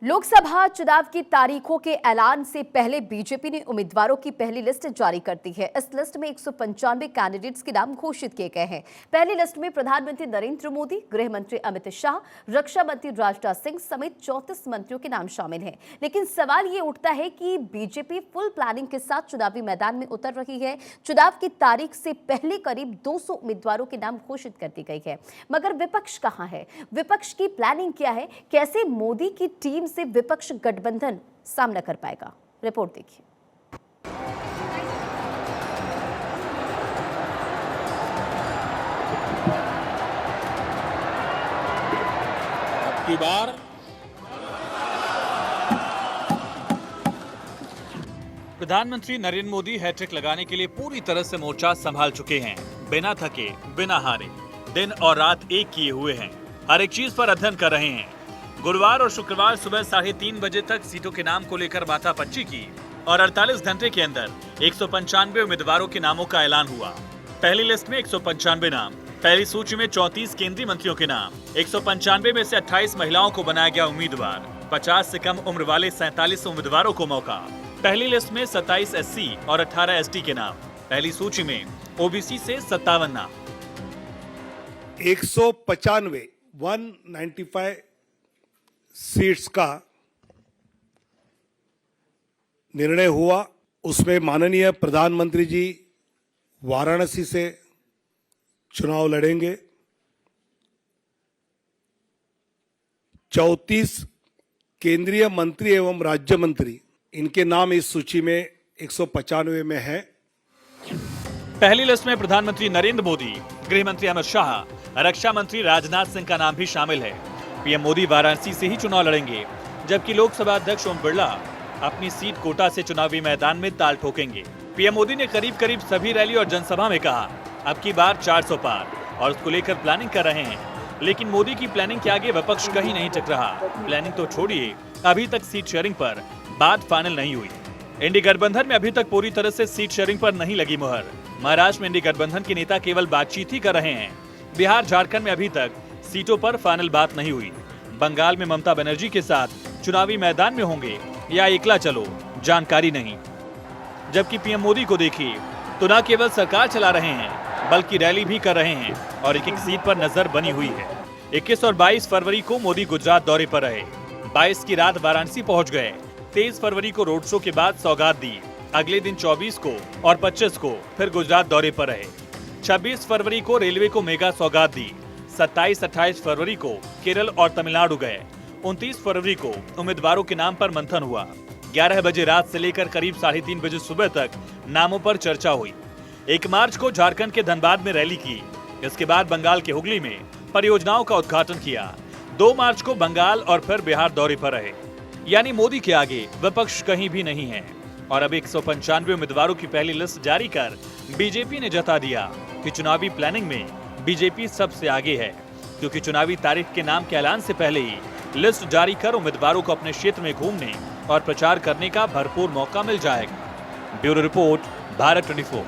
लोकसभा चुनाव की तारीखों के ऐलान से पहले बीजेपी ने उम्मीदवारों की पहली लिस्ट जारी कर दी है। इस लिस्ट में 195 कैंडिडेट्स के नाम घोषित किए गए हैं। पहली लिस्ट में प्रधानमंत्री नरेंद्र मोदी, गृह मंत्री अमित शाह, रक्षा मंत्री राजनाथ सिंह समेत 34 मंत्रियों के नाम शामिल हैं। लेकिन सवाल ये उठता है कि बीजेपी फुल प्लानिंग के साथ चुनावी मैदान में उतर रही है। चुनाव की तारीख से पहले करीब 200 उम्मीदवारों के नाम घोषित कर दी गई है, मगर विपक्ष कहां है? विपक्ष की प्लानिंग क्या है? कैसे मोदी की टीम से विपक्ष गठबंधन सामना कर पाएगा? रिपोर्ट देखिए। की बार प्रधानमंत्री नरेंद्र मोदी हैट्रिक लगाने के लिए पूरी तरह से मोर्चा संभाल चुके हैं। बिना थके, बिना हारे, दिन और रात एक किए हुए हैं। हर एक चीज पर अध्ययन कर रहे हैं। गुरुवार और शुक्रवार सुबह 3:30 बजे तक सीटों के नाम को लेकर माथापच्ची की और 48 घंटे के अंदर 195 उम्मीदवारों के नामों का ऐलान हुआ। पहली लिस्ट में 195 नाम, पहली सूची में 34 केंद्रीय मंत्रियों के नाम। 195 में से 28 महिलाओं को बनाया गया उम्मीदवार। 50 से कम उम्र वाले 47 उम्मीदवारों को मौका। पहली लिस्ट में 27 SC और 18 ST के नाम। पहली सूची में OBC से 57 नाम। 195 सीट्स का निर्णय हुआ। उसमें माननीय प्रधानमंत्री जी वाराणसी से चुनाव लड़ेंगे। 34 केंद्रीय मंत्री एवं राज्य मंत्री, इनके नाम इस सूची में 195 में है। पहली लिस्ट में प्रधानमंत्री नरेंद्र मोदी, गृह मंत्री अमित शाह, रक्षा मंत्री राजनाथ सिंह का नाम भी शामिल है। पीएम मोदी वाराणसी से ही चुनाव लड़ेंगे, जबकि लोकसभा अध्यक्ष ओम बिरला अपनी सीट कोटा से चुनावी मैदान में ताल ठोकेंगे। पीएम मोदी ने करीब करीब सभी रैली और जनसभा में कहा अब की बार 400 पार, और उसको लेकर प्लानिंग कर रहे हैं। लेकिन मोदी की प्लानिंग के आगे विपक्ष कहीं नहीं टिक रहा। प्लानिंग तो छोड़िए, अभी तक सीट शेयरिंग पर बात फाइनल नहीं हुई। इंडी गठबंधन में अभी तक पूरी तरह से सीट शेयरिंग पर नहीं लगी मुहर। महाराष्ट्र में इंडी गठबंधन के नेता केवल बातचीत ही कर रहे हैं। बिहार, झारखंड में अभी तक सीटों पर फाइनल बात नहीं हुई। बंगाल में ममता बनर्जी के साथ चुनावी मैदान में होंगे या एकला चलो, जानकारी नहीं। जबकि पीएम मोदी को देखिए तो न केवल सरकार चला रहे हैं, बल्कि रैली भी कर रहे हैं और एक सीट पर नजर बनी हुई है। 21 और 22 फरवरी को मोदी गुजरात दौरे पर रहे। 22 की रात वाराणसी पहुंच गए। 23 फरवरी को रोड शो के बाद सौगात दी। अगले दिन 24 को और 25 को फिर गुजरात दौरे पर रहे। 26 फरवरी को रेलवे को मेगा सौगात दी। 27-28 फरवरी को केरल और तमिलनाडु गए। 29 फरवरी को उम्मीदवारों के नाम पर मंथन हुआ। 11 बजे रात से लेकर करीब 3:30 बजे सुबह तक नामों पर चर्चा हुई। 1 मार्च को झारखंड के धनबाद में रैली की। इसके बाद बंगाल के हुगली में परियोजनाओं का उद्घाटन किया। 2 मार्च को बंगाल और फिर बिहार दौरे पर रहे। यानी मोदी के आगे विपक्ष कहीं भी नहीं है। और अब 195 उम्मीदवारों की पहली लिस्ट जारी कर बीजेपी ने जता दिया कि चुनावी प्लानिंग में बीजेपी सबसे आगे है, क्योंकि चुनावी तारीख के नाम के ऐलान से पहले ही लिस्ट जारी कर उम्मीदवारों को अपने क्षेत्र में घूमने और प्रचार करने का भरपूर मौका मिल जाएगा। Bureau report, Bharat 24।